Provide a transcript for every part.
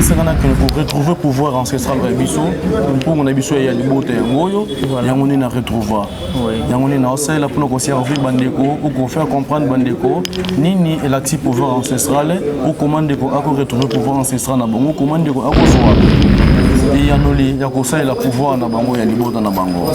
pour retrouver le pouvoir ancestral de Bisso, pour mon abisso et Yalibote et Moyo, Yangonina retrouva. Yangonina aussi la pour nous servir Bandeko, ou pour faire comprendre Bandeko, Nini est l'actif pouvoir ancestral, ou comment Deko a retrouvé le pouvoir ancestral na Bango, comment Deko a soit. Et Yanoli, Yakosa et la pouvoir na Bango Yalibote na Bango.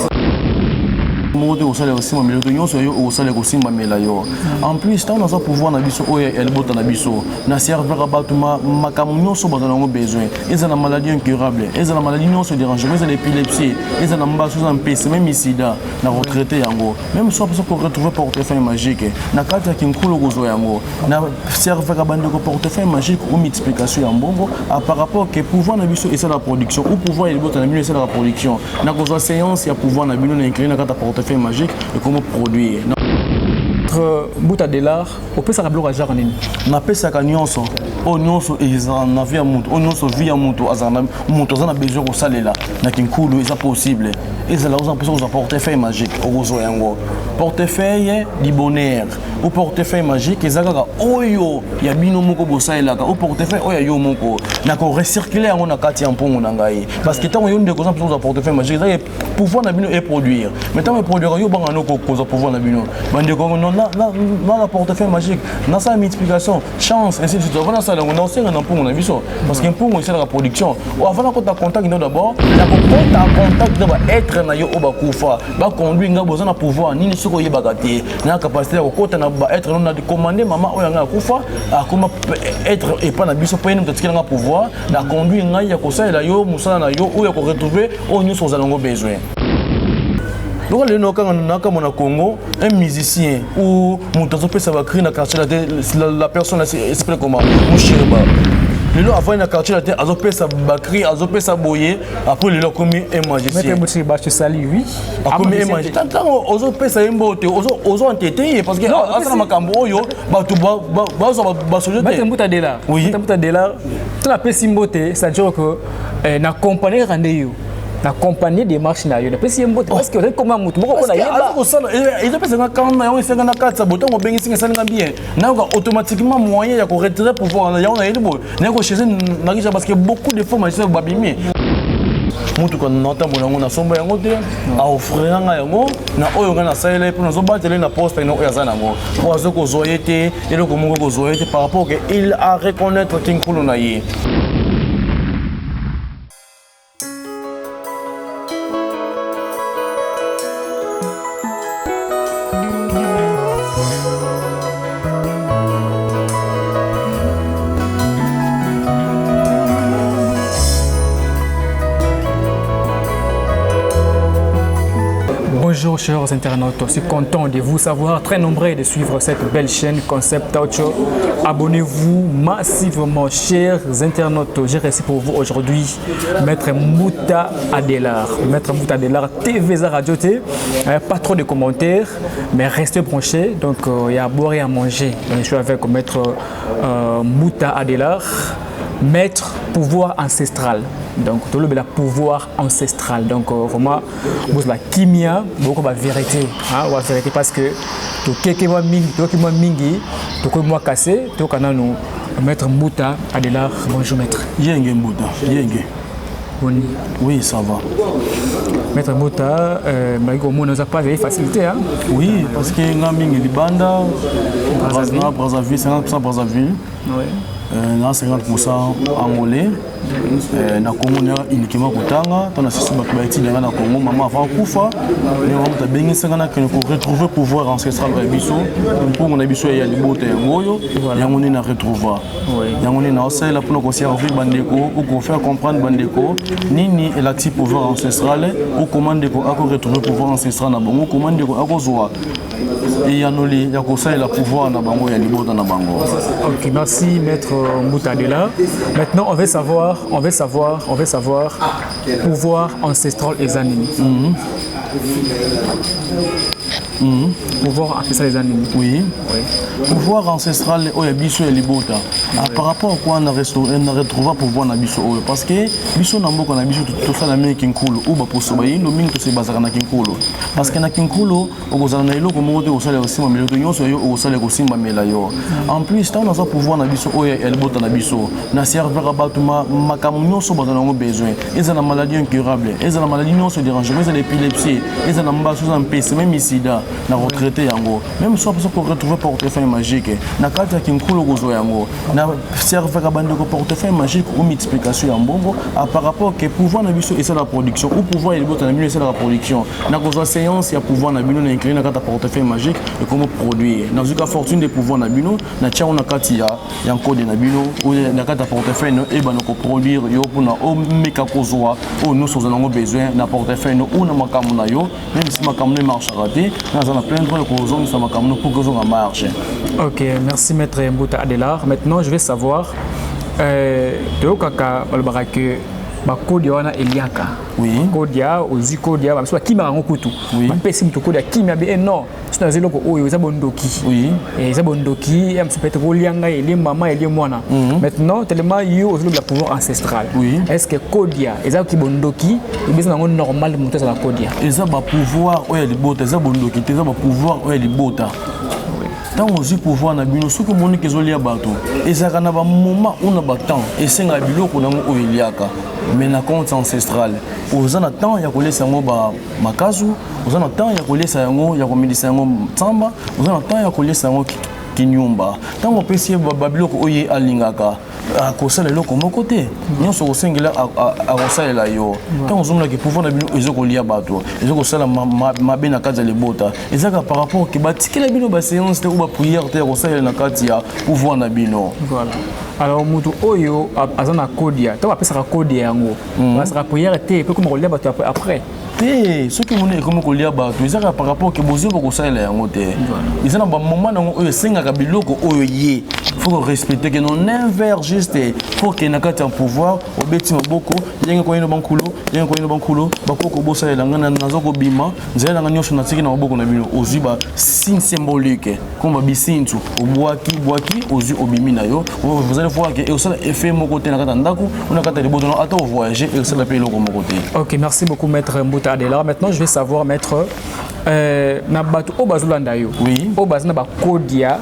En plus, tant dans un pouvoir na biso oya elbota na biso na serveur abatuma makamunyo so bazana besoin ils ont la maladie incurable ils ont la maladie non se dérangement ils ont l'épilepsie ils ont la mbasso en PC même sida na retraité yango même soit pour retrouver portefeuille magique na kata kinkulu gozo yango na serveur abande ko portefeuille magique ou multiplication ya mbongo par rapport que pouvoir na biso et c'est la production ou pouvoir elbota na biso c'est la production na gozo séance ya pouvoir na biso na incliner na kata portefeuille magique et comment produire. Mouta de l'art, on peut s'arrêter à Jarnine. On appelle ça Nyonso. Oh Nyonso, ils en avaient un mouton. Oh Nyonso, via mouton. Mouton, on a besoin de ça là. N'a qu'un coup, c'est possible. Et c'est là où on peut un portefeuille magique. Au Zoyango. Portefeuille du bonheur. Au portefeuille magique, ils ont Oyo. Il y a binomoko bossa et là. Au portefeuille, Oya Yomoko. N'a qu'on recirculer on a Katia en pont nangai. Parce que tant qu'on a une causes pour un portefeuille magique, il pouvoir n'abino et produire. Mais tant que produire, yo bangano cause pouvoir n'abino. Dans la portefeuille magique, dans sa multiplication, chance, ainsi de suite. Avant ça, on a aussi un pont, on a vu ça. Parce qu'un pont, c'est la production. Avant qu'on t'a contact d'abord, la contact doit être na yo obakufa. Ba conduire nga besoin de pouvoir ni ce ko yebagati. Na capacité au côté na être on a commandé maman o nga kufa a comment être et pas na biso pa nous t'a pouvoir na conduire nga ya ko ça la yo musala na yo ou ya ko retrouver au nous aux alongo besoin. Donc, le Congo, un musicien ou la personne explique comment le avant une quartier la tête azopé sa bakri azopé sa boyer après le commis un magicien mais tu salues oui commis un magicien tant ozopé sa mbote ozo entêté parce que asana makambo yo ba tu ba sojote mais mbuta de là oui mbuta de là tu la pesi mbote ça dire que na compagnie rendez-vous la compagnie des marches na yo na pesi mbote parce que comment mutu boko na yeba ils ont pesi quand na yo 54 saboton ko bengi singa salinga bien na automatiquement moyen ya ko retirer pouvoir ya on a yebo na ko chez na risha parce que beaucoup de fois magicien babimi mutu ko nota monango na somba yango te a offrir nga yango na oyo nga na salela pour nous battre na poste na oyo zana ngo pour azo ko zoyete et ko mongo ko zoyete par rapport que il a reconnaître kinkulu na ye. Bonjour chers internautes, je suis content de vous savoir, très nombreux de suivre cette belle chaîne Concept Audio. Abonnez-vous massivement chers internautes. J'ai reçu pour vous aujourd'hui Maître Mouta Adelar. Maître Mouta Adelar, TVZ Radio T. Pas trop de commentaires, mais restez branchés. Donc il y a à boire et à manger. Donc, je suis avec Maître Mouta Adelar. Maître pouvoir ancestral. Donc, tout le pouvoir ancestral. Donc, vraiment, la kimia, beaucoup de vérité. La vérité parce que tout ce qui est mingi, tout ce qui est cassé, tout ce qui est Maître Mouta Adelar. Bonjour, Maître. Yenge Mouta. Yenge. Oui, ça va. Maître Mouta, on n'a pas de facilité. Oui, parce que Ngaming est Banda, Brazzaville, 50% Brazzaville. Oui. 50% angolais na Congo uniquement kotanga tona sisi bato baiti na Congo maman avant kufa mais on ta bengi sangana que pour retrouver pouvoir ancestral de biso pour mon biso ya libote ngoyo yango ni na retrouva yango ni na aussi la pour nous servir bandeko ou pour faire comprendre bandeko nini est l'actif pouvoir ancestral ou comment ndeko a retrouver pouvoir ancestral na bango comment ndeko a kozwa et yanoli ya kosa la pouvoir na bango ya libote na bango. OK, merci Maître Mouta Adelar. Maintenant on veut savoir pouvoir ancestral et animé. pouvoir ancestral les animaux. Oui. Pouvoir ancestral oyo biso ya libota. Par rapport à quoi on retrouve pouvoir na biso oyo parce que biso na mboka na biso tout ça la meki nkulu ou ba poso ba yindo mingi to se bazaka na kinkulu parce que na kinkulu okozala na eloko moko te osala osimba mela to nyonso yo osala ko simba mela yo. En plus tant na ça pouvoir na biso oyo ya libota na biso na servir bato makamu nyonso bazana ngo besoin. Ils ont la maladie incurable, ils ont la maladie non se dérange, ils ont l'épilepsie, ils ont la mbasso en PC même sida na retraité yango. Même soit parce qu'on retrouve portefeuille magique. Na kata kinkulu gozo yango. Na servir ka bande ko portefeuille magique ou multiplication en bongo par rapport que pouvoir na biso et ça la production ou pouvoir et libota na biso c'est la production. Na gozo séance ya pouvoir na bino na incliner na kata portefeuille magique et comment produire. Na zuka fortune de pouvoir na bino na tia on kati ya code na bino ou na kata portefeuille no e banoko produire yo pona o meka kozwa o nous sommes besoin na portefeuille no ou na makamu na yo même si makamu ne marche raté na za na plein de kozonga sa makamu pour que ça marche. OK, merci maître Mbuta Adelar. Maintenant je vais savoir kaka balbara que bakodi wana eliaka. Oui. Kodia ozi kodia ba so kimara ngokutu. Oui. Ba pesi muto kodia kimia be non. Sina zeloko oyo za bondoki. Oui. Et za bondoki am se peut lianga et les maman et les mwana. Maintenant tellement yo ozo le pouvoir ancestral. Oui. Est-ce que kodia eza ki bondoki et bien ça normal muto za kodia. Eza ba pouvoir oyo libota eza bondoki eza ba pouvoir oyo libota. Tant aussi pouvoir na bino soki moni kezolia bato ezaka na ba moment ou na ba temps esenga biloko na ngo eliaka mais na compte ancestral oza na temps ya kolesa ngo ba makazu oza na temps ya kolesa yango ya komedisa yango tsamba oza na temps ya kolesa yango kinyumba tant opesi ba biloko oye alingaka akosala eloko moko te nyonso kosengela akosalela yo ntango ozomona ke pouvoir na bino ezokolia bato ezokosala mabe na kati ya libota ezaka par rapport ke batikela bino baséance te ou baprière te ya kosalela na kati ya pouvoir na bino. Voilà. Alors mutu oyo azana kodia to apesaka kodia yango basaka prière te pe comme kolia bato après te soki moni ekomi kolia bato ezaka par rapport ke bozwi bokosalela yango te eza na bamoment nango oyo esengaka biloko oyo ye faut respecter que non un verre juste faut que na kati ya pouvoir obeti maboko yenge koyino bankulo bakoko bosalela ngana nazo kobima nzela nga nyonso natiki na maboko na bino ozwi ba signe symbolique comme bisintu obwaki ozwi obimi na yo vous allez voir que osala effet moko te na kati ndako na kati de botono ata voyager et osala pe loko moko te. OK, merci beaucoup maître Mbuta Adelar. Maintenant je vais savoir maître na bato obazulanda yo. Oui. Obazana ba kodia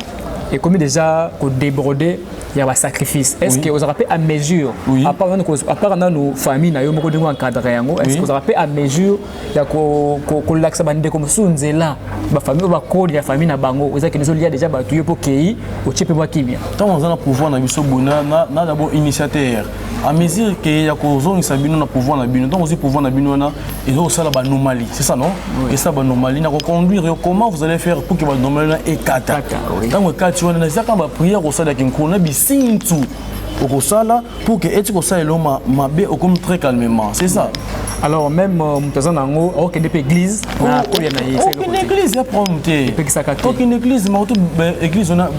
et comme déjà ko déborder il y a un sacrifice. Est-ce que vous avez à mesure à part dans nos familles na yo moko de encadrer yango est-ce que vous avez à mesure ya ko laksa bande comme sunzela ba famille ba kodia famille na bango vous avez que nous déjà ba tuyo po kei o chepe ba kimia tant on a pouvoir na biso bona na d'abord initiateur à mesure que ya ko zongisa bino na pouvoir na bino donc aussi pouvoir na bino na et ça la anomalie c'est ça non et ça ba anomalie na ko conduire comment vous allez faire pour que ba anomalie na ekata donc kati wana na zaka ba prière ko sala kinkona bisintu au sala pour que et ko sala lo mabe au comme très calmement c'est ça. Alors même mutazanango OK depuis église na ko ya na yese aucune église ya prompté aucune église mais autre église on a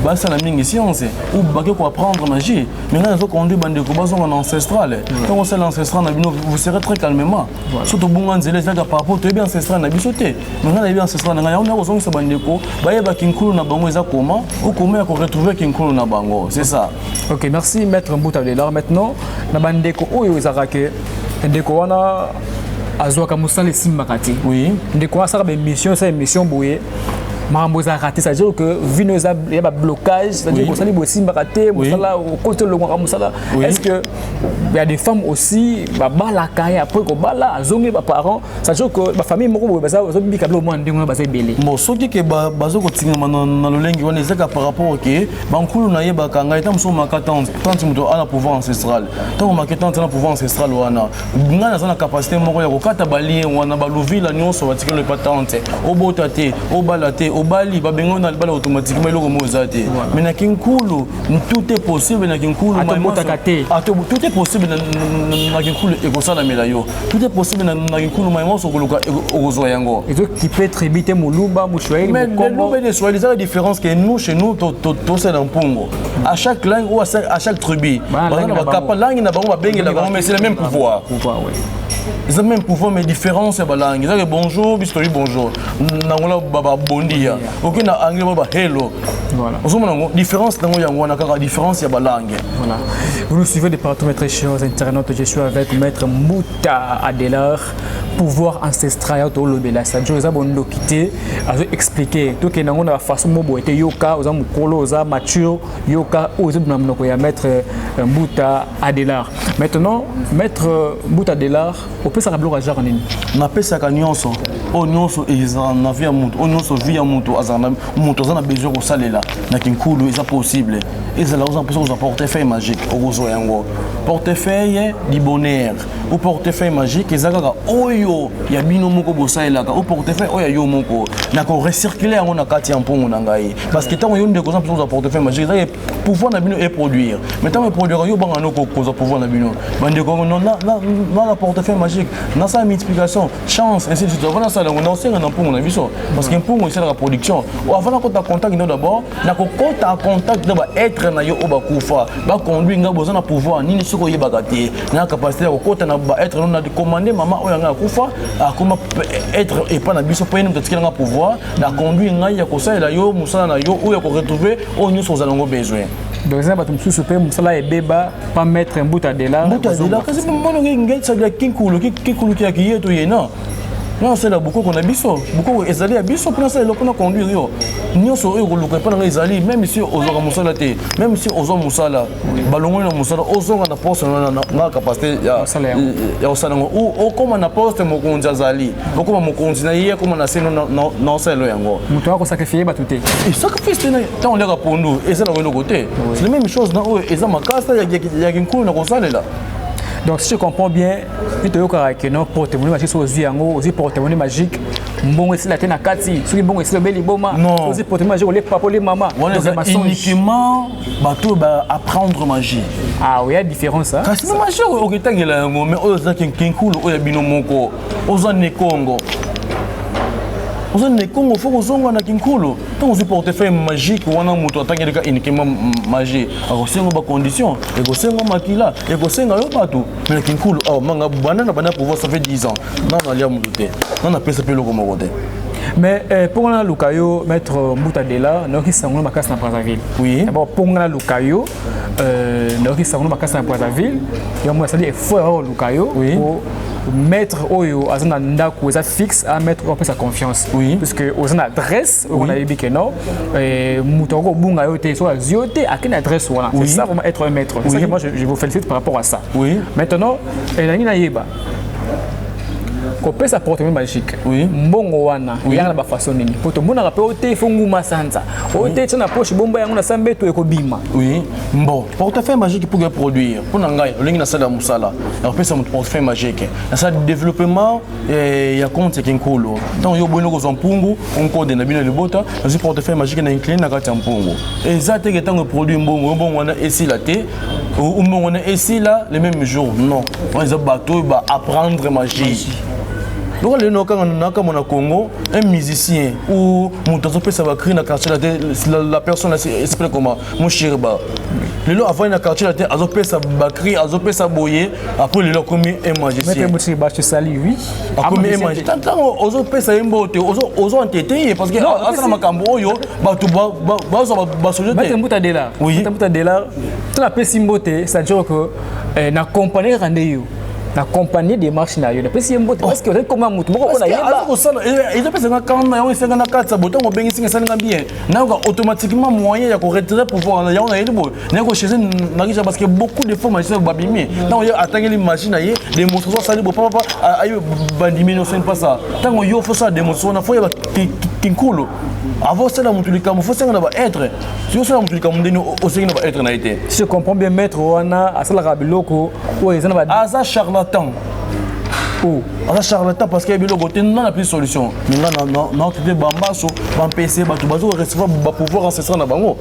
basa la mingi science ou baké ko apprendre magie mais là on conduit bande ko bazo en ancestral quand on sait l'ancestral na bino vous serez très calmement surtout bonga nzele za par rapport to bien ancestral na bisoté mais là bien ancestral na on a ko zonga bande ko baye ba kinkulu na bango eza comment ou comment ko retrouver kinkulu na bango c'est ça. OK, merci maître Mbuta Adelar. Maintenant na bande ko oyo ezaka ke ndeko wana azwaka musala simbakati. Oui. Ndeko wana saka mission ça émission boye mambo za raté ça veut dire que vino za il y a blocage ça veut dire que ça libo simba raté musala au côté le ngwa musala est-ce que il y a des femmes aussi ba bala kaya après ko bala azongi ba parents ça veut dire que ba famille moko ba za bika blo mo ndingo ba za belé bon soki ke bazo ko tinga na lolengi wana ezaka par rapport ke bankulu na yeba kanga eta muso makatante tant muto ala pouvoir ancestral tant makatante na pouvoir ancestral wana ngana za na capacité moko ya ko kata balien wana balovila nyonso batikelo le patente obotate obalate obali babengo na bala automatiquement eloko mozate mais na kinkulu tout est possible na kinkulu tout est possible na kinkulu ekosala melayo tout est possible na kinkulu maimo sokoluka okozwa yango et donc qui peut tribiter mulumba mushwaili mais nous les swahili la différence que nous chez nous to c'est dans pongo à chaque langue ou à chaque tribu ba kapa langue na bango ba bengela bango mais c'est le même pouvoir oui. ils ont même pouvoir mais différence ya balangue ça que bonjour bistoyi bonjour nangola baba bondia ok na anglais baba hello voilà on différence nango yango na kaka différence ya balangue voilà vous nous suivez de partout mes très chers internautes je suis avec maître Mbouta Adelar pouvoir ancestral to lobela ça joza bondo quitter a expliquer to ke nango na façon mobo était yoka oza mukolo oza mature yoka oza namnoko ya maître Mbouta Adelar maintenant maître Mbouta Adelar au peut ça rablo à genre nini na pesa ka nyonso o nyonso eza na via mutu o nyonso via mutu azana mutu azana besoin ko salela na kinkulu eza possible eza la oza pour portefeuille magique ozo yango portefeuille du bonheur ou portefeuille magique eza kaka oyo ya bino moko bosalelaka o portefeuille oyo yo moko na ko recirculer yango na kati ya mpongo na ngai parce que tant yo ndeko za pour portefeuille magique eza pouvoir na bino et produire mais tant produire yo banga no ko koza pouvoir na bino bande ko na portefeuille magique na sa multiplication chance ainsi de suite avant ça on sait na mpongo na biso parce que mpongo c'est la production avant ko ta contact d'abord na ko ta contact d'abord être na yo oba kufa ba conduire nga besoin na pouvoir nini soko yebaka te na capacité ko kota na ba être na commander maman oyo nga kufa a comment être et pas na biso pour nous t'a nga pouvoir na conduire nga ya ko ça la yo musala na yo ou ya ko retrouver au nous aux alongo besoin donc ça va tout sous super musala et beba pas mettre un bout à Adelar kasi mbono ngai ça la kinkulu ki ya kiyeto yena non c'est là beaucoup qu'on a biso beaucoup ezali ya biso pour ça le pour conduire yo nyonso oyo koluka pas na ezali même si ozora musala te même si ozo musala balongo na musala ozonga na poste na capacité ya osala ngo o koma na poste mokonzi azali o koma mokonzi na ye koma na seno na osala yango muto wako sacrifier batuté et sacrifice na tant on leka pondu et ça na le côté c'est la même chose na oyo eza makasa ya kinkulu na kosalela. Donc si je comprends bien, tu as que non porte-monnaie magique sur aussi porte-monnaie magique. Bon c'est la tena kati, celui bon c'est le bel iboma. Aussi porte-monnaie magique, on les papa les mamas. On est uniquement bateau apprendre magie. Ah oui, il y a différence ça. Parce que magie au kitangela mais oza kinkulu oya bino moko, oza ne Congo. Oza ne Congo faut ozonga na kinkulu. Tant on portefeuille magique wana muto atangela uniquement magie. Alors c'est une condition, et go senga makila, et go senga yo bato. Mais kinkulu oh manga banana bana pouvoir ça fait 10 ans. Non na lia muté. Non na pesa pe loko mokote. Mais pour la Lukayo maître Mbouta Adelar nous qui sommes na casa na Brazzaville. Oui. D'abord pour la Lukayo nous qui sommes na casa na Brazzaville, il y a moi ça dit effort Lukayo pour mettre oyo azana ndako eza fixe à mettre en sa confiance parce que aux adresse on a dit que non muto ko bunga yo te so aziote à quelle adresse voilà c'est ça vraiment être un maître c'est ça que moi je vous félicite par rapport à ça maintenant et na yeba ko pesa porte-monnaie magique mbongo wana yanga ba façon nini poto mona rappel ote fonguma sanza ote tena poche bomba yango na sambeto ekobima bon portefeuille magique pour produire pour ngai olingi na sala musala alors pesa mon portefeuille magique na ça développement ya compte kinkolo donc yo bono ko zampungu on code na bino le bota na portefeuille magique na incline na kati ya mpungu exacte que tango produit mbongo wana esi la te ou mbongo wana esi la le même jour non on les bateau ba apprendre magie. Donc le na Congo, un musicien ou mon ça va créer la personne s'appelle comment mon chiriba. Le lot avant na quartier la tête azopé ça bakri azopé ça boyer après le lot comme un magicien. Mais tu tu sali oui. Comme un magicien. Tant ozopé ça imbote ozo entêté parce que asa na makambo yo ba tu ba soje te. Mais Mbouta Adelar. Oui. Mbouta Adelar. Tu la pesi mbote, ça dire que na compagnie rendez-vous. La compagnie des marches na yo parce que vous comment mutu moko na yeba ils appellent ça quand na yo senga na katsa boton ko bengi singa salinga bien na automatiquement moyen ya ko retirer pouvoir na yo na yebo na ko chez na kisha parce que beaucoup de fois machine ba bimi na yo atangeli machine na ye démonstration sali bo papa ayo bandimi no sen pas ça tango yo faut ça démonstration na faut ya kinkulu avant ça la mutu likamu faut senga na ba être si ça la mutu likamu ndeni o senga na ba être na été je comprends bien maître wana asala rabiloko o ezana ba asa charlatan. Oh, on charlatan parce qu'il y a bien côté non la plus solution. Mais non tu bambaso, bam PC, ba tu bazo recevoir ba pouvoir ancestral na bango.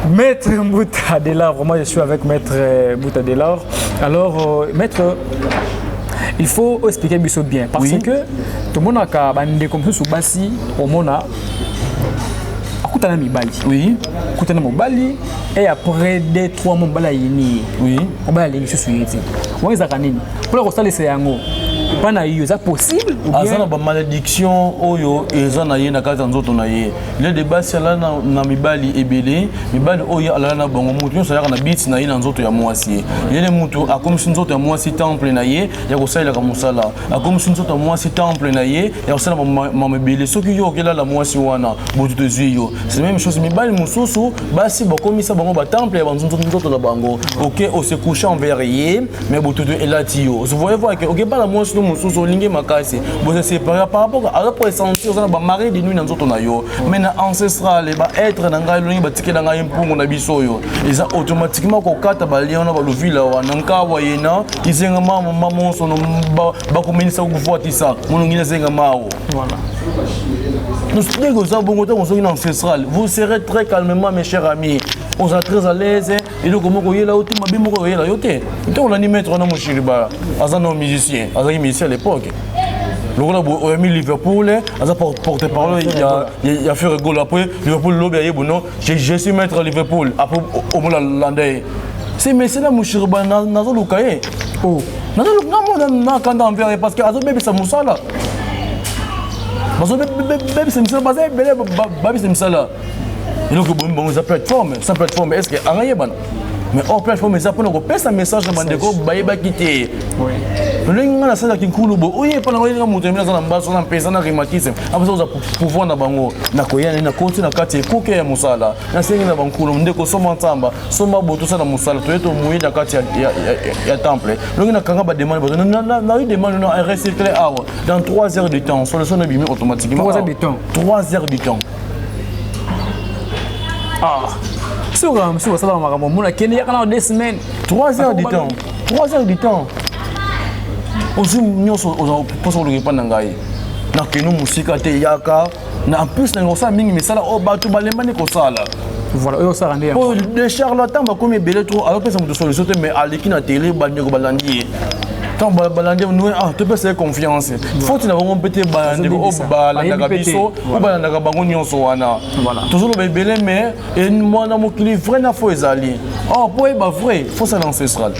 Maître Mbouta Adelar, vraiment je suis avec maître Mbouta Adelar. Alors maître il faut expliquer bien parce que tout le monde a bande comme ça sous basi au mona akutana mibali. Oui. Akutana mobali et après 2-3 mois bala yini. Oui. Bala lingi susu yeti. Wa ezaka nini? Pour ko salisa yango. Pana yo ça possible ou bien azana ba malédiction oyo ezana ye na kata nzoto na ye. Le débat c'est là na mibali ebele, mibali oyo alala na bango mutu nyo sayaka na bit na ye na nzoto ya mwasi. Yele mutu akomisi nzoto ya mwasi temple na ye ya kosalela ka musala. Akomisi nzoto ya mwasi temple na ye ya kosala mamebele soki yo okela la mwasi wana botu tezwi yo. C'est la même chose mibali mususu basi bakomisa bango ba temple ya banzo nzoto na bango. OK, on se couche envers ye mais botu de elati yo. Vous voyez voir que OK pas la mwasi mususu olingi makasi. Vous se séparer par rapport à la présence on a ba mari de nuit na nzoto na yo. Mais na ancestral ba être na ngai longi ba tikela ngai mpungu na biso yo. Eza automatiquement ko kata ba liona ba lovila wana nka wayena izenga mama mama sono ba komenisa kufuatisa mulungina zenga mawo. Voilà. Nous négocions bon côté on ancestral. Vous serez très calmement mes chers amis. On sera très à l'aise et donc comment koyela oti mabi moko koyela yote. On a ni mettre na moshiriba azana musicien, azana musicien à l'époque. Le gars a mis Liverpool, a porte-parole, il a fait rigoler après Liverpool lobby a bon je suis maître Liverpool après au moins landais. C'est mais c'est là moshiriba nazo lukaye. Oh. Nazo lukaye na kanda envers parce que azo bébé ça musala. Baby c'est misala basé belé baby c'est misala. Et donc bon ça plateforme, sans plateforme est-ce que en ban mais hors plateforme ça pour nous passer un message de bandeko bayeba quitter. Oui. Le ngana sala kinkulu bo oye pa na ngoyi ngamuto mina za mbaso na pesa na rhumatisme. Après ça pouvoir na bango na koyana na konti na kati kuke ya musala. Na sengi na bankulu ndeko soma nsamba, soma boto sana musala to yeto muyi na kati ya temple. Le ngana kanga ba demande ba na demande na recycler awa dans 3 heures de temps. Solution na bimi automatiquement. 3 heures de temps. 3 heures de temps. Ah. Monsieur ça va makambo mona kende ya kana 2 semaines. 3 heures de temps. 3 heures de temps. Ozu nyoso oza poso lo répondre ngai. Na kenu musika te yaka na en plus na ngosa mingi misala o batu balembane ko sala. Voilà, eux ça rendait. Oh de charlatan ba comme belé trop alors que ça me solution mais aliki na télé bande ko balandi. Quand balandi nous ah tu peux faire confiance. Faut tu n'avons peut-être balandi o balanda biso o balanda ka bango nyonso wana. Voilà. Toujours le belé mais et moi na mo client vrai na fo ezali. Oh pour ba vrai, faut ça l'ancestral.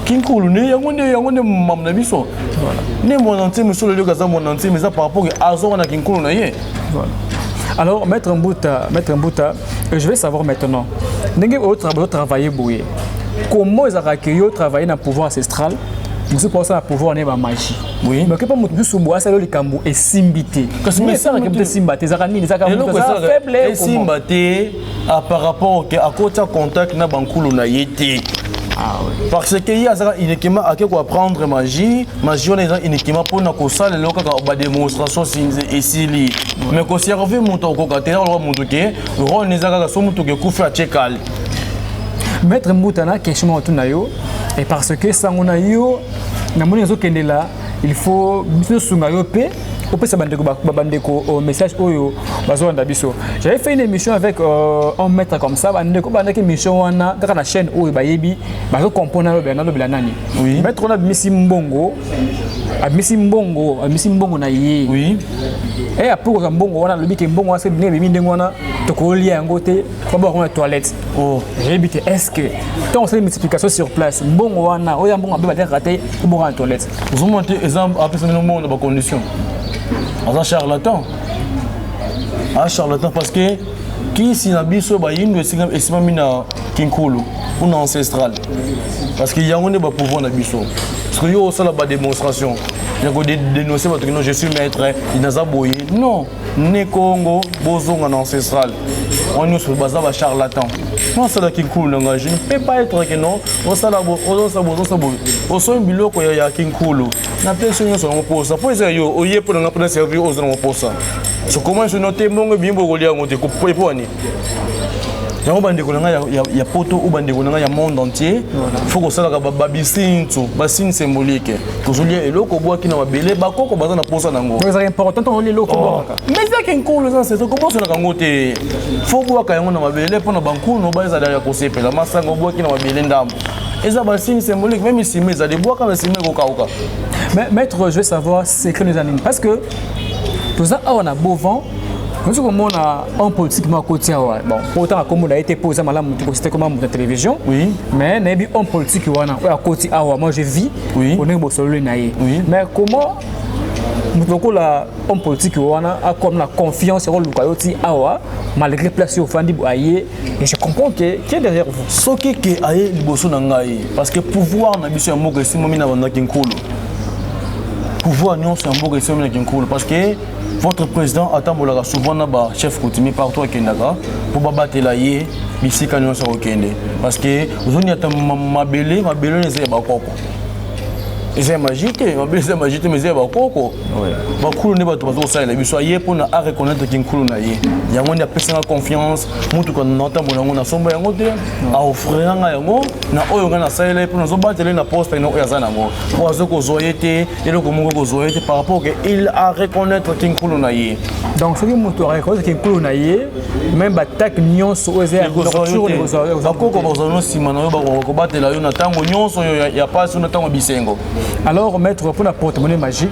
Kinkulu ne yango mamna biso. Voilà. Ne mon entier monsieur le gaza mon entier mais ça par rapport à azo na kinkulu na ye. Voilà. Alors maître Mbouta, je vais savoir maintenant. Ndenge au travailler boué. Comment ils ont accueilli travailler dans le pouvoir ancestral? Vous pensez à pouvoir n'est pas magie. Oui. Mais que pas mon sous bois ça le cambo et simbité. Parce que ça que peut simbité ça ni ça cambo ça faible et simbité par rapport à côté contact na bankulu na yete. Ah oui. Parce que il y a uniquement à quoi apprendre magie on est uniquement pour na ko sala le ka démonstration ici mais ko servir moto ko katela lo moto ke rôle ne zaka so moto ke kufa chekal. Maître Mboutana question na yo et parce que ça on a yo na moni zo kendela il faut biso sunga yo pe au peut bandeko au message oyo bazo nda biso. J'avais fait une émission avec un maître comme ça bandeko bandaki émission wana kaka na chaîne oyo bayebi bazo comprendre lo bela nani. Oui. Maître on a misi mbongo na ye. Oui. Et après ko mbongo wana lobi ke mbongo ase bien bimi ndengo wana to ko lia ngote ko ba ko na toilette. Oh, rébité est-ce que tant c'est multiplication sur place mbongo wana oya mbongo ba ba raté ko ba en toilette. Vous montez exemple après ce monde de condition. Un charlatan. Un charlatan parce que qui si na biso ba yindo esima mina kinkulu ou ancestral. Parce qu'il y a on est ba pouvoir na biso. Parce que yo ça la ba démonstration. Il y a dénoncer votre non je suis maître il n'a pas boyé. Non, né Congo bozonga ancestral. On nous sur bazar ba charlatan. Moi ça la kinkulu nga je ne peux pas être que non. On ça la bo on so biloko ya kinkulu. Na personne sur mon poste. Pour ça yo oye pour nga pour servir aux gens mon poste. So comment je noter mongo bimbo kolia ngote ko poni. Yango bandeko nanga ya poto ou bandeko nanga ya monde entier. Faut que ça la babisinto, basin symbolique. Que je lis eloko boa ki na mabele bakoko baza na posa nango. C'est important on lit eloko boa. Mais ça kinkulu ça c'est comment ça na ngote. Faut boa ka yango na mabele pona bankuno baza derrière ko sepela masango boa ki na mabele ndambo. Et ça va signe symbolique même si mais ça des bois quand c'est mais au Mais maître je veux savoir c'est que les animaux parce que tout ça on a beau vent Nous avons un politique à côté. Bon, pourtant, comme on a été posé, c'était comme la télévision. Oui. Mais il y a un politique à côté. Moi, je vis. Oui. On est oui. Mais comment un politique a comme la confiance sur le Kayoti Awa, malgré place au Fandi Boaye, et je comprends qui est derrière vous. Ce qui est aïe, parce que pouvoir n'a pas un mot que si moi n'a qu'un cool. Pouvoir non c'est un mot que si moi n'a qu'un cool parce que votre président attend souvent un chef coutumier partout à Kendaga pour battre la yé, ici quand nous sommes au Kende. Parce que vous avez ma belle n'est pas quoi. C'est magique, c'est magique, mais c'est pas quoi. Beaucoup ne pas tout ça, mais soyez pour à reconnaître qu'il coule na yé. Il y a une personne confiance, mutu quand nous entendons on a sombre yango te, à offrir un yango, na oyo ngana saile pour nous battre na poste na oyo zana ngo. Pour azoko zoyete, et le komo ko zoyete par rapport que il a reconnaître qu'il coule na yé. Donc ce qui mutu reconnaître qu'il coule na yé, même batak nyonso ozer rupture les zoyete. Bakoko bazano simana yo ba ko battre la yo na tango nyonso ya pas sur na tango bisengo. Alors, mettre pour la porte-monnaie magique,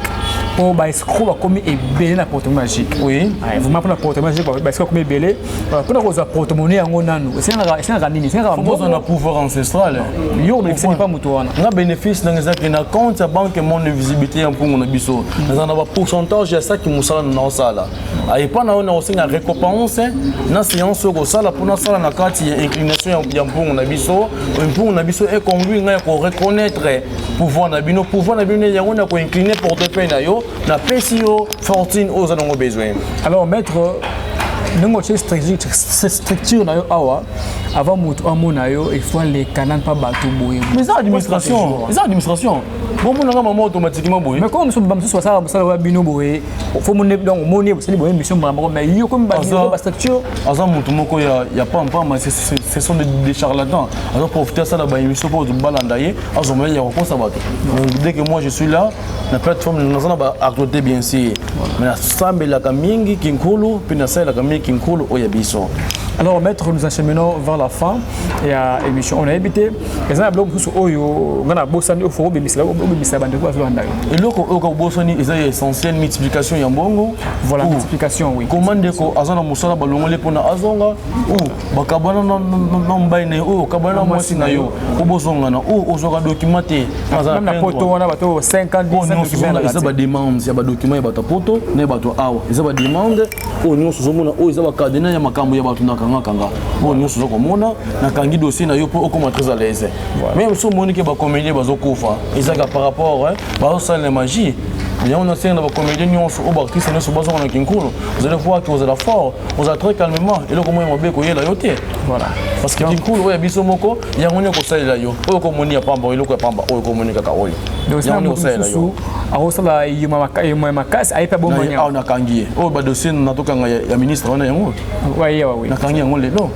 pour escroc comme ébélé la porte-monnaie magique. Oui. Vous m'appelez la porte-monnaie magique, escroc comme ébélé. Pour la porte-monnaie en onano. C'est un ranini, c'est un besoin d'un pouvoir ancestral. Yo, mais c'est pas moutoana. On a bénéfice dans les compte à banque monde de visibilité en pour mon abisso. Nous en avons pourcentage de ça qui nous sala dans sala. Et pas na on a aussi une récompense na séance au sala pour na sala na carte inclination en pour mon abisso. Pour mon abisso est conduit à reconnaître pouvoir na bino pouvoir na bino ya on a ko incliner portefeuille na yo na PCO fortune aux en besoin. Alors maître nous structure na yo awa avant mutu amona yo il faut les canaux pas bateau boye. Mais ça administration. Bon mon maman automatiquement boye. Mais comme nous sommes ça bino boye, faut mon donc monnaie c'est boye mission mais yo comme ba structure. Azan mutu moko ya pas mais ce sont des charlatans. Alors profiter ça la ba mission pour du balandaye, azomé ya ko ça bateau. Donc dès que moi je suis là, la plateforme nous en a à côté bien sûr. Mais la sambe la kamingi kinkulu puis na ça la kamingi kinkulu oyabiso. Alors maître nous acheminons vers la fin et à émission on a évité les gens bloquent sur oyo ngana bosani ofo obimisa bande ko azolanda et loko oko bosani est essentiel multiplication ya mbongo voilà multiplication oui commande ko azana musala balongole pona azonga ou bakabana na mbaine o kabana mwasi na yo obozonga na o ozoka documenter na poto wana bato 50 documents ça ba demande ya ba document ya bato poto na bato awa ça ba demande o nyonso zomona o ça ba cadena ya makambo ya bato na kanga bon nous sommes comme on a kangi dossier na yo pour comment très à l'aise même si monique ba comédien bazokufa ezaka par rapport ba ça la magie bien on a c'est na ba comédien nous au artiste nous sommes bazona kinkulu vous allez voir que vous allez fort vous allez très calmement et là comment on va ko yela yote voilà parce que kinkulu oya biso moko ya ngone ko salela yo o ko moni ya pamba o ko pamba o ko moni kaka oyo ya ngone ko salela yo awosala yuma makasi aipa bomanya na kangi o ba dossier na to kanga ya ministre wana yango oui na kangi yango lelo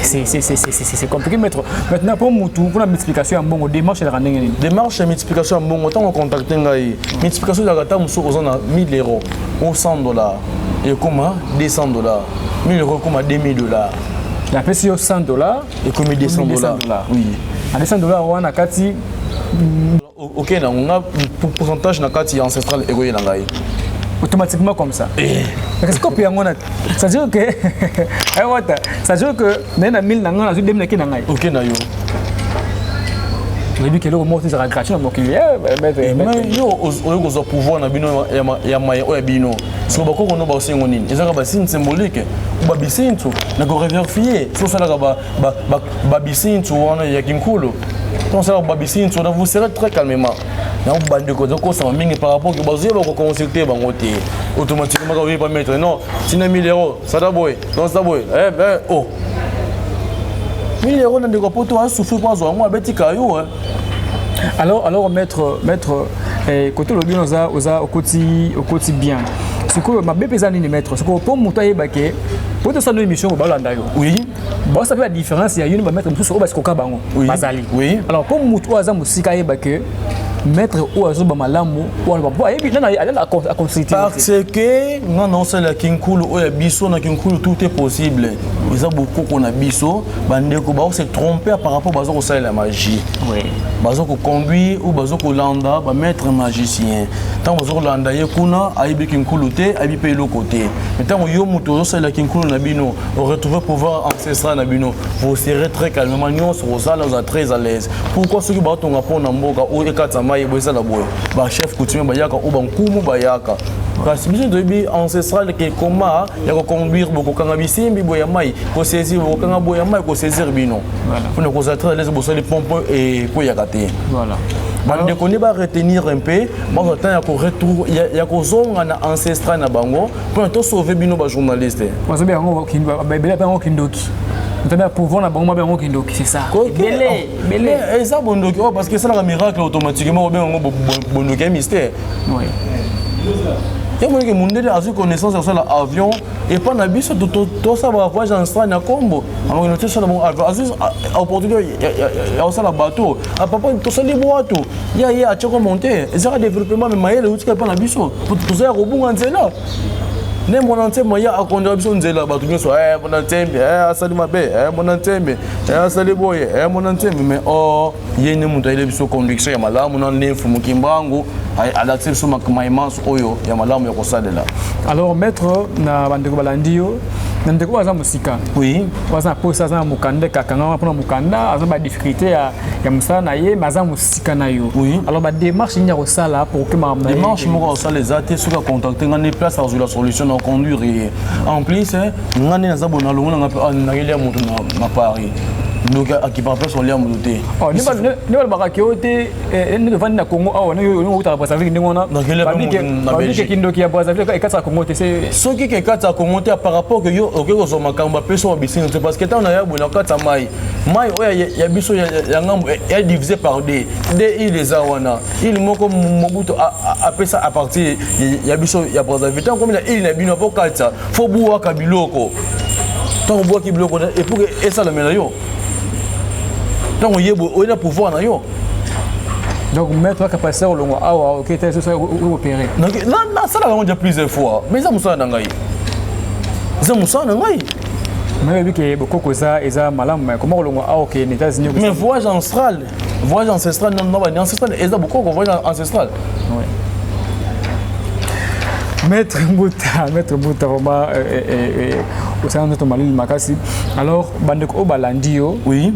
c'est compliqué maître maintenant pour mutu pour la multiplication en bon démarche la rendez démarche et multiplication en bon autant on contacter ngai multiplication la gata muso ozana 1000 € ou 100 $, et comment 200 $, 1000 € comme 2000 $. La PCO 100 $ et comme 200 $. Oui. À 200 $ on a kati OK na on a pourcentage na kati ancestral égoïe na ngai. Automatiquement comme ça. Qu'est-ce qu'on peut en ça veut dire que ça veut dire que na 1000 nanga na 2000 ki nanga. OK na yo. Lebi que le mot c'est gratuit donc il mais yo o zo pouvoir na bino ya maya o ya bino. So ba ko no ba sengo nini. Ezaka ba signe symbolique ba bisintu na ko revérifier. So ça la ba bisintu wana ya kinkulu. Donc ça ba bisintu na vous serez très calmement. Na bande ko zoko ça mingi par rapport que bazo ba ko consulter ba ngote automatiquement ka pas mettre non sina 1000 €, ça da boy non ça boy oh 1000 € ndeko poto a souffrir pas zo moi betika yo alors maître côté le bien oza au côté bien ce que ma bébé zani maître ce que pour monter baké pour ça nos émission ba landa yo oui bon ça fait la différence il y a une ba mettre sur parce que ka bango bazali oui alors pour mutu aza musika ye baké maître ou azoba malamu ou alors et puis non à consulter parce que non c'est la kinkulu ou biso na kinkulu tout est possible ils ont beaucoup qu'on a biso bandeko ba se tromper par rapport bazo ko la magie oui bazo ko conduire ou bazo ko landa ba maître magicien tant bazo ko landa ye kuna aibi kinkulu te aibi pe le côté mais tant yo muto so la kinkulu na bino on retrouver pouvoir ancestral na bino vous serez très calmement nyos rosala vous êtes très à l'aise pourquoi ceux qui ba tonga pona mboka ou ekatama ye boisa la boyo ba chef coutumier bayaka ou bankumu bayaka parce que de ancestral qui comment ya ko conduire beaucoup kanga bisimbi boya mai ko saisir beaucoup kanga boya mai ko saisir bino pour ne concentrer les bosso les pompes et ko yakate voilà bande ko ne ba retenir un peu bon temps ya ko retour ya ko zonga na ancestral na bango pour to sauver bino ba journaliste parce que bango kindoki bela bango kindoki Nous pouvoir bango bango kindoki c'est ça belé et ça bondoki parce que ça la miracle automatiquement bien bondoki mystère oui. Il y a des gens qui ont connaissance de l'avion et pas na biso tout ça va voyage en Espagne à Combo. Alors il y a ça bon avion. À Portugal il y a ça la bateau. À papa tout ça les bateaux. Il y a tchoko monter. Et ça développement mais maïle où tu pas na biso. Pour tout ça au bon là. Ne mon antenne moi ya akonda biso nzela bato nyoso mon antenne asali mabe mon antenne asali boye mon antenne mais oh yene mutu ile biso conviction ya malamu na nefu mukimbangu adapter so maimans oyo ya malamu ya kosalela. Alors maître na bandeko balandio na ndeko baza musika oui baza posa za mukanda kakanga pona mukanda aza ba difficulté ya musala na ye maza musika na yo oui alors ba démarche nya ko sala pour que ma démarche moko sala les até sur contacter ngane place à la solution à conduire en plus ngane na zabona longo na ile ya mutu na Paris donc qui parle sur les mototés oh ne va pas que oté ne devant na Congo ah on est au Brazzaville ngona que kindoki ya Brazzaville et kata Congo c'est ce qui est kata Congo par rapport que yo okeko zo makamba peso bisino parce que tant na ya bona kata mai oya ya biso ya ngambo est divisé par des îles les awana il moko mobuto a pesa à partir ya biso ya Brazzaville tant comme il na bino pour kata faut boire kabiloko tant boire kabiloko et pour que ça le menayo donc on a pouvoir na yo donc mettre capacité au longo awa OK t'es ça opérer non ça là on dit plusieurs fois mais ça musa na ngai mais vu que beaucoup cosa eza malamu comment au longo awa OK les États-Unis mais voyage ancestral non ancestral eza beaucoup voyage ancestral oui Maître Mbuta vraiment au sein de Malil Makasi alors bandeko balandio oui.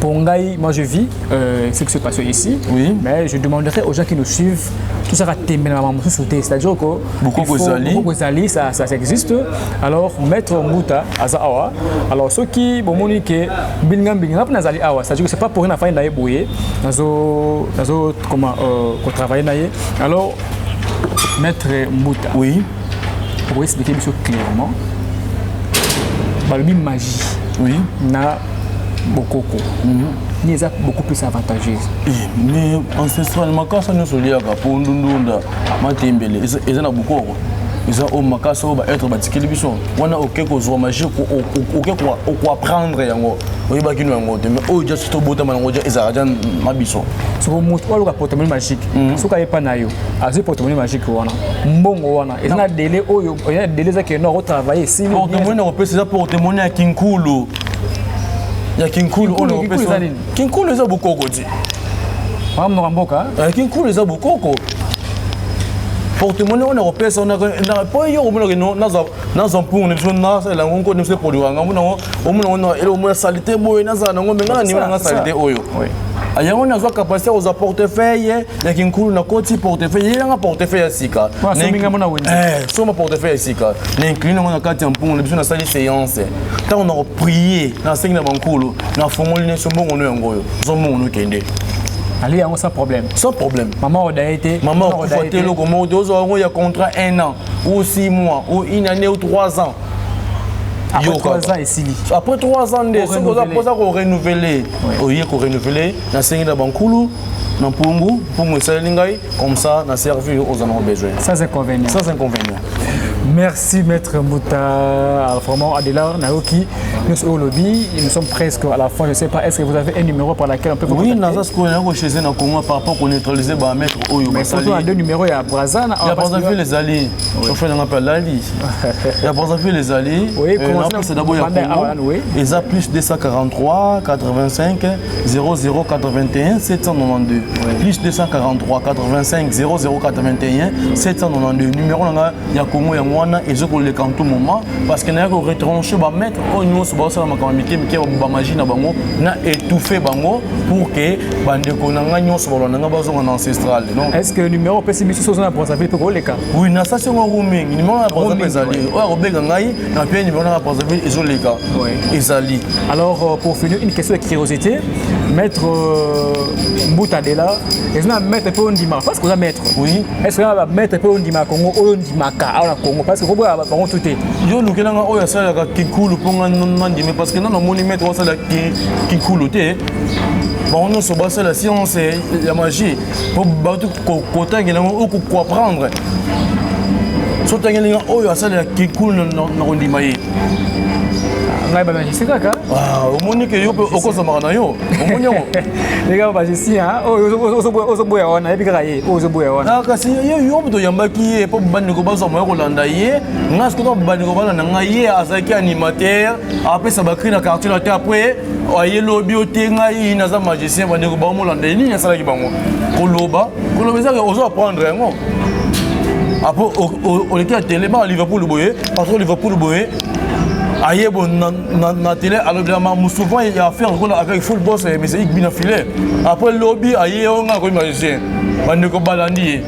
Pour Ngaï, moi je vis ce qui se passe ici, oui. Mais je demanderais aux gens qui nous suivent, tout ça va sauter, c'est-à-dire que beaucoup ça existe. Alors, Maître Mbuta, Azawa, alors ceux qui, bon, monique, Bingam, Nazali Awa, c'est-à-dire que c'est pas pour rien à faire une aïbouye, comment, qu'on travaille naïe. Alors, Maître Mbuta, oui. Pour expliquer clairement, Balbi magie, oui. Na Bokoko. Ni beaucoup plus avantageux. Mais ancestralement, quand ça nous solia pour Ndunda, Matembele, ils en ont beaucoup. Ils ont makasa ba être batikeli biso. On a aucun cause magique ou apprendre yango. Oui ba kinu yango mais oh just to bota mango ja ezarajan mabiso. So moto walo ka portemonnée magique. So ka yepa na yo. Azu portemonnée magique wana. Mbongo wana. Et na délai oyo, il y a délai za que no retravailler si portemonnée on peut ça portemonnée à Kinkulu. Ya Kinkulu on peut ça. Kinkulu za bokoko ti. Mama Ramboka. Kinkulu za bokoko. Portemonnée on européen on a pas yo on na pour na ça la ngongo ne se produire on a salité boy na za na ngombe ngana ni na salité oyo aya on a capacité aux portefeuille ya Kinkulu na koti portefeuille ya portefeuille sika so ma portefeuille sika na incline on a kati mpungu biso na sali séance tant on a prié na singa bankulu na fongoli ne so mbongo no yango yo zo mbongo no kende allez sans problème. Sans problème. Maman a été. Maman a fait le comment il y a contrat 1 an ou 6 mois ou 1 année ou 3 ans. Après 3 ans ici. Après 3 ans, on ça renouveler. Oui, qu'on renouveler. Na sengi na bankulu, na pungu, pungu salingai comme ça na servir aux en besoin. Sans inconvénient. Sans inconvénient. Merci Maître Mouta. Vraiment, Adela, Naoki, nous sommes au lobby. Nous sommes presque à la fin. Je ne sais pas, est-ce que vous avez un numéro par lequel on peut vous contacter? Oui, nous avons chez nous par rapport à neutraliser les maîtres. Mais surtout, en 2 numéros, il y a Brazana. Il y a Brazzaville les alliés. On fait un appel à l'Ali. Il y a Brazzaville les alliés. Oui, c'est d'abord il y a plus 243 85 00 81 792. Plus 243 85 00 81 792. Numéro il y a Congo et Mwana et je le quand tout moment parce qu'il y a que retrancher ba mettre au nous sur ça ma communauté mais qui ba magie na bango na étouffer bango pour que bande ko na nganyo sur ba na bazo ancestral. Donc est-ce que numéro pessimiste sur ça pour ça fait pour le cas? Oui, na ça c'est un roaming. Numéro na pour ça ezali. O robega ngai na pe numéro na pour ça ezoleka. Ezali. Alors pour finir une question de curiosité, maître Moutadela, est-ce que maître peut on dit parce que maître. Oui. Est-ce que maître peut on dit Congo on dit maka au Congo parce que Congo ba tout est. Yo nous kelanga o ya sala ka kikulu ponga nandi mais parce que non moni maître o sala kikulu te. Bon nous so basa la science et la magie pour battre côté ngelango ou comprendre. So tangelinga o ya sala kikulu na ndima yi. Ngai ba magicien kaka. Ah, au moni que yo okoza marana yo. Au moni ngo. Les gars magicien hein. Ozo boya wana ebi kaka ye. Ozo boya wana. Ah kasi yo buto yambaki e po bandi ko bazo mo ko landa ye. Ngas ko bandi ko bana na ye azaki animateur. Après ça ba créer na quartier là après aye lobi otenga yi na za magicien bandi ko ba mo landa ni na sala ki bango. Ko loba ça ozo apprendre ngo. Après on était à télé à Liverpool boye, parce que Liverpool boye aïe bon na télé alors vraiment souvent il y a affaire avec full boss mais c'est bien filé après lobby aïe on a comme magicien bande ko balandi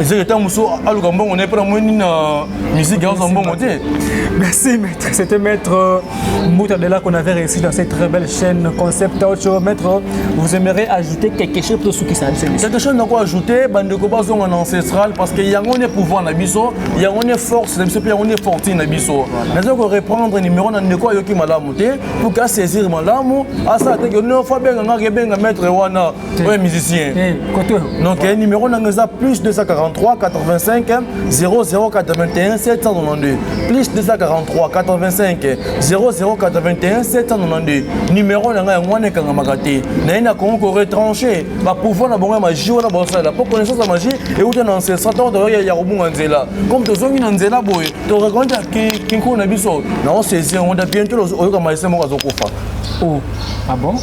c'est que muso aluka mbongo ne prend moins na musique en mbongo te. Merci maître, c'était maître Moutadela qu'on avait réussi dans cette très belle chaîne Concept Audio. Maître, vous aimeriez ajouter quelque chose pour ceux qui savent quelque chose n'a quoi ajouter bande ko bazo en ancestral parce que y a on est pouvoir na biso, y a on est force, même si on est fortune na biso. Mais on reprendre numéro na ndeko yoki malamu te pour qu'à saisir malamu à ça que non faut bien nga maître wana ouais musicien. Donc numéro na ngeza plus 243 85 00 81 792 plus 243 85 00 81 792 numéro na nga ngwane kanga makate na ina ko retrancher ba pouvoir na bonga magie na bossa la pour connaissance la magie et ou dans ancestral to ya robunga nzela comme to zongi na nzela boy to rekonta kinko na biso na on saisir on da bientôt oyoka maïs moko azokufa. Oh, ah bon?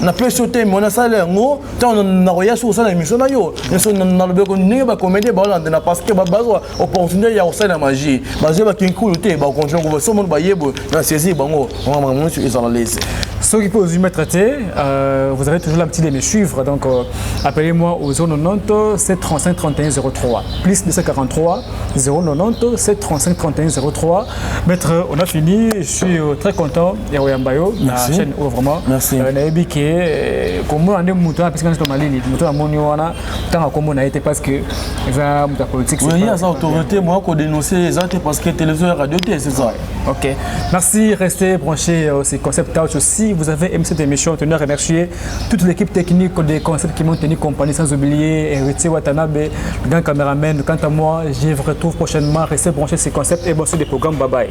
Na pression te mona sala ngo tant na roya sur ça émission na yo so na lobe ko ninga ba comédie ba lande na parce que ba bazo opportunité ya osala la magie basé ba kinkulu te ba conjoint ko so mon ba yebo na saisir bango vraiment sur ils en laisse. Ceux qui peuvent me traiter, vous avez toujours l'habitude de me suivre, donc appelez-moi au 090 735 31 03 plus 243 090 735 31 03. Maître, on a fini, je suis très content et la chaîne vraiment. Merci. Comment on est mouton parce que nous sommes mouton à Moniwana tant comme on a été parce que la politique. Oui, il y a ça autorité moi qu'on dénoncer les autres parce que télévision et radio c'est ça. Ok, merci, restez branchés au Concept Audio aussi. Vous avez aimé cette émission, tenez à remercier toute l'équipe technique des concepts qui m'ont tenu compagnie, sans oublier Héritier Watanabe, le grand caméraman. Quant à moi, je vous retrouve prochainement. Restez branchés ces concepts et bon sur des programmes. Bye bye.